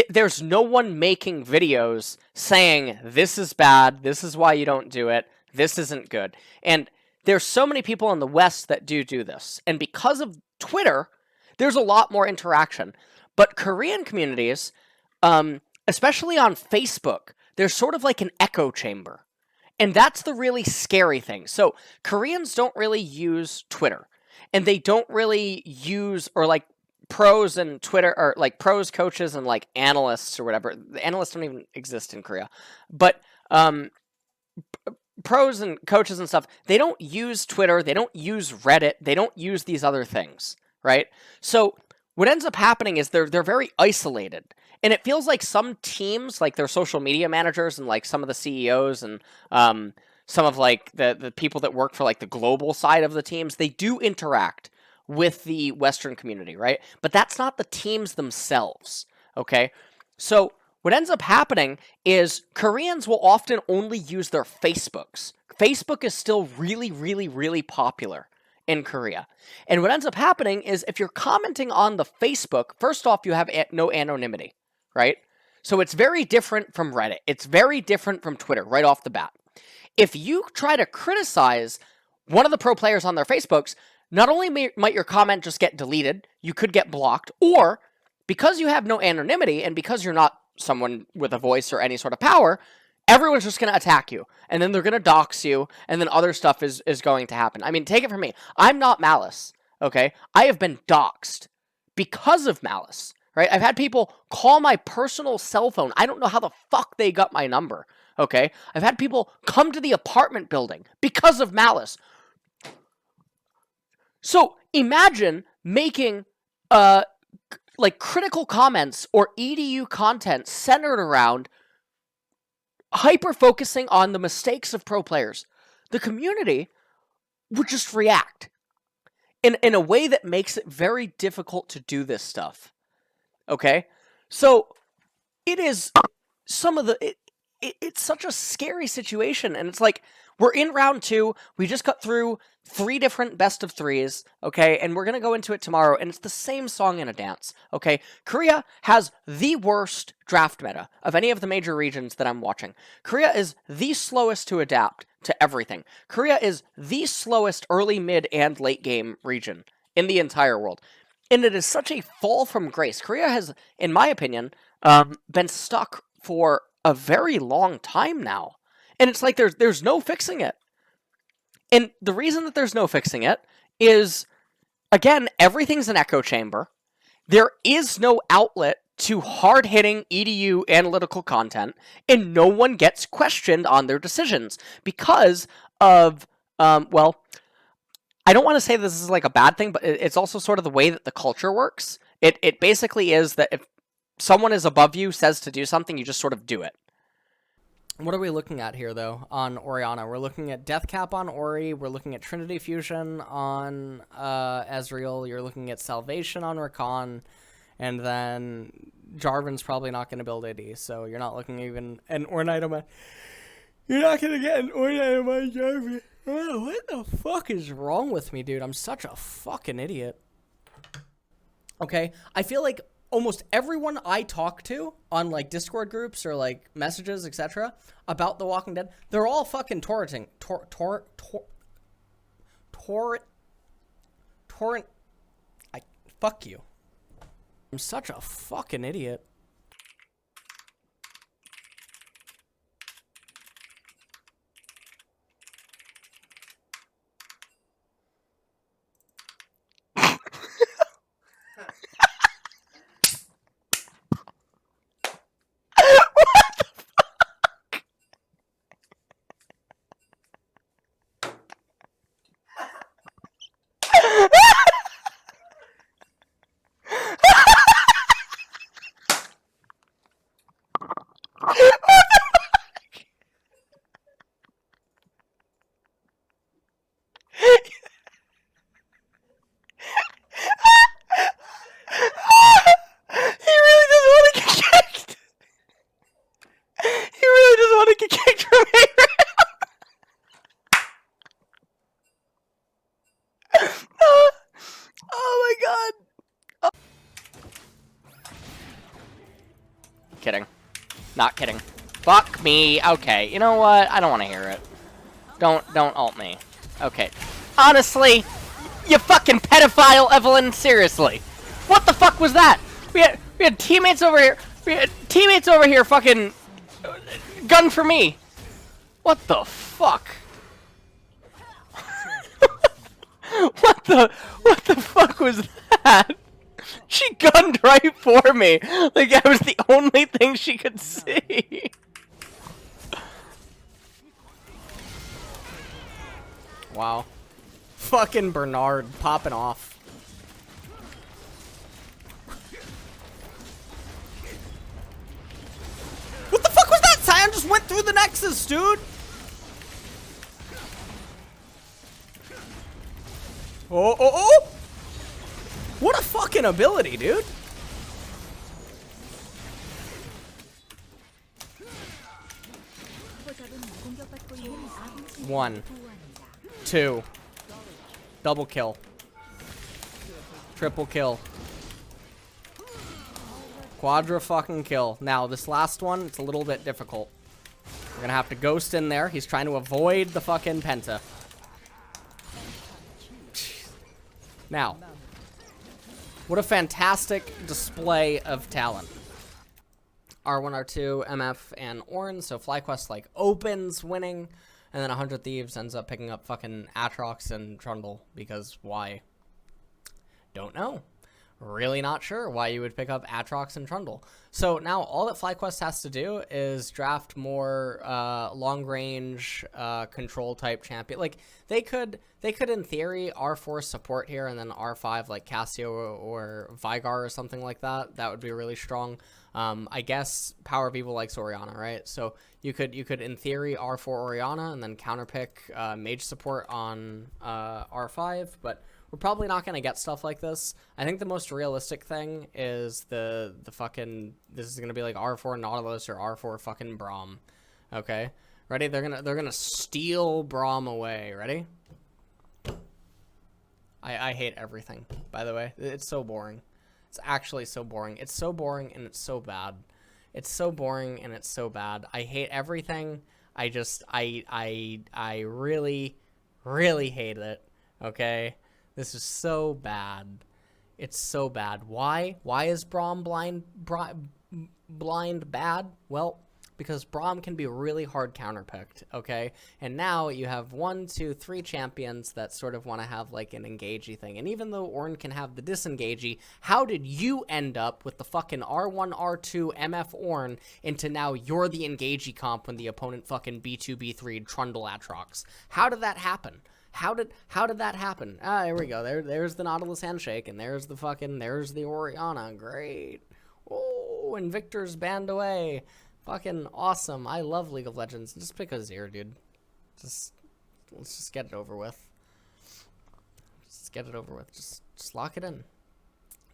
there's no one making videos saying this is bad, this is why you don't do it, this isn't good. And there's so many people in the West that do this. And because of Twitter, there's a lot more interaction. But Korean communities, especially on Facebook, there's sort of like an echo chamber. And that's the really scary thing. So Koreans don't really use Twitter. And they don't really use, or like pros and Twitter, or like pros, coaches, and like analysts or whatever. The analysts don't even exist in Korea. But pros and coaches and stuff, they don't use Twitter, they don't use Reddit, they don't use these other things, right? So what ends up happening is they're very isolated. And it feels like some teams, like their social media managers and like some of the CEOs and some of like the people that work for like the global side of the teams, they do interact with the Western community, right? But that's not the teams themselves, okay? So what ends up happening is Koreans will often only use their Facebooks. Facebook is still really, really, really popular in Korea. And what ends up happening is if you're commenting on the Facebook, first off, you have no anonymity, right? So it's very different from Reddit. It's very different from Twitter right off the bat. If you try to criticize one of the pro players on their Facebooks, not only might your comment just get deleted, you could get blocked, or because you have no anonymity and because you're not someone with a voice or any sort of power, everyone's just going to attack you. And then they're going to dox you, and then other stuff is going to happen. I mean, take it from me. I'm not Malice, okay? I have been doxed because of Malice, right? I've had people call my personal cell phone. I don't know how the fuck they got my number, okay? I've had people come to the apartment building because of Malice. So imagine making like critical comments or EDU content centered around hyper-focusing on the mistakes of pro players. The community would just react in a way that makes it very difficult to do this stuff. Okay? So it is it's such a scary situation, and it's like, we're in round 2, we just got through 3 different best of 3s, okay, and we're going to go into it tomorrow, and it's the same song and a dance, okay? Korea has the worst draft meta of any of the major regions that I'm watching. Korea is the slowest to adapt to everything. Korea is the slowest early, mid, and late game region in the entire world. And it is such a fall from grace. Korea has, in my opinion, been stuck for a very long time now. And it's like there's no fixing it. And the reason that there's no fixing it is, again, everything's an echo chamber. There is no outlet to hard-hitting EDU analytical content, and no one gets questioned on their decisions because of, well, I don't want to say this is like a bad thing, but it's also sort of the way that the culture works. It basically is that if someone is above you, says to do something, you just sort of do it. What are we looking at here, though, on Orianna? We're looking at Death Cap on Ori. We're looking at Trinity Fusion on Ezreal. You're looking at Salvation on Rakan. And then Jarvan's probably not going to build AD, so you're not looking even an Ornite. You're not going to get an Ornite on Jarvan. Oh, what the fuck is wrong with me, dude? I'm such a fucking idiot. Okay, I feel like almost everyone I talk to on, like, Discord groups or, like, messages, etc., about The Walking Dead, they're all fucking torrenting. Torrent. Fuck you. I'm such a fucking idiot. Kidding. Not kidding. Fuck me. Okay, you know what? I don't want to hear it. Don't ult me. Okay. Honestly, you fucking pedophile, Evelyn. Seriously. What the fuck was that? We had teammates over here. We had teammates over here fucking gun for me. What the fuck? What the fuck was that? She gunned right for me. Like I was the only thing she could see. Wow. Fucking Bernard popping off. What the fuck was that? Sion just went through the Nexus, dude. Oh, oh, oh! What a fucking ability, dude. One. Two. Double kill. Triple kill. Quadra fucking kill. Now, this last one, it's a little bit difficult. We're gonna have to ghost in there. He's trying to avoid the fucking penta. Now, what a fantastic display of talent. R1, R2, MF, and Ornn. So FlyQuest like opens winning, and then 100 Thieves ends up picking up fucking Aatrox and Trundle, because why? Don't know. Really not sure why you would pick up Aatrox and Trundle. So now all that FlyQuest has to do is draft more long-range control type champion. Like they could in theory R4 support here and then R5 like Cassio or Vigar or something like that. That would be really strong. I guess Power of Evil likes Orianna, right? So you could in theory R4 Orianna and then counterpick mage support on R5, but we're probably not going to get stuff like this. I think the most realistic thing is the fucking, this is going to be like R4 Nautilus or R4 fucking Braum. Okay? Ready? They're going to steal Braum away. Ready? I hate everything, by the way. It's so boring. It's actually so boring. It's so boring and it's so bad. It's so boring and it's so bad. I hate everything. I really, really hate it. Okay? This is so bad. It's so bad. Why? Why is Braum blind bad? Well, because Braum can be really hard counterpicked, okay? And now you have 1, 2, 3 champions that sort of want to have like an engagey thing. And even though Ornn can have the disengagey, how did you end up with the fucking R1, R2, MF Ornn into now you're the engagey comp when the opponent fucking B2, B3 Trundle Aatrox? How did that happen? How did that happen? Ah, here we go. There's the Nautilus handshake, and there's the Orianna. Great. Oh, and Victor's banned away. Fucking awesome. I love League of Legends. Just pick Azir, dude. Let's just get it over with. Just get it over with. Just lock it in.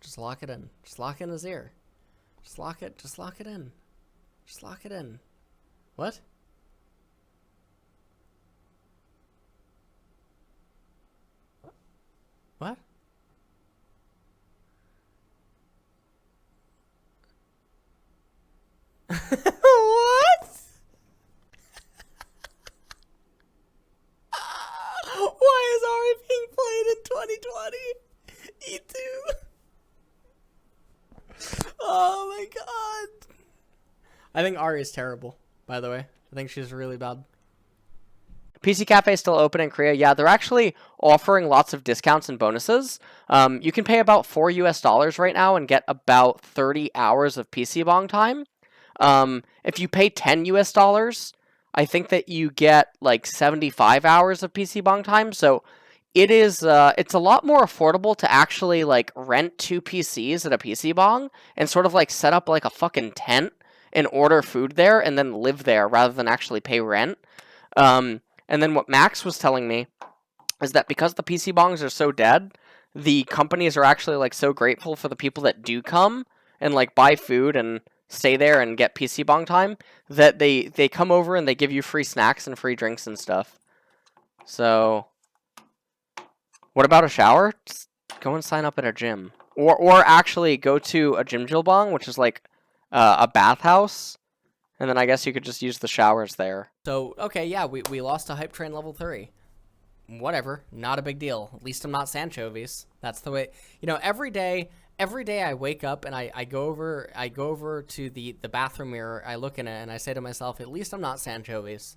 Just lock it in. Just lock in Azir. Just lock it in. Just lock it in. What? What? What? Why is Ari being played in 2020? E2. Oh my god. I think Ari is terrible, by the way. I think she's really bad. PC Cafe is still open in Korea. Yeah, they're actually offering lots of discounts and bonuses. You can pay about $4 US right now and get about 30 hours of PC Bong time. If you pay $10 US, I think that you get like 75 hours of PC Bong time. So it is, it's a lot more affordable to actually like rent 2 PCs at a PC Bong and sort of like set up like a fucking tent and order food there and then live there rather than actually pay rent. And then what Max was telling me is that because the PC bongs are so dead, the companies are actually like so grateful for the people that do come and like buy food and stay there and get PC bong time that they come over and they give you free snacks and free drinks and stuff. So what about a shower? Just go and sign up at a gym. Or actually go to a Jim Jill Bong, which is like a bathhouse, and then I guess you could just use the showers there. So, okay, yeah, we lost to Hype Train level 3. Whatever, not a big deal. At least I'm not Sanchovies. That's the way, every day I wake up and I go over to the bathroom mirror, I look in it and I say to myself, at least I'm not Sanchovies.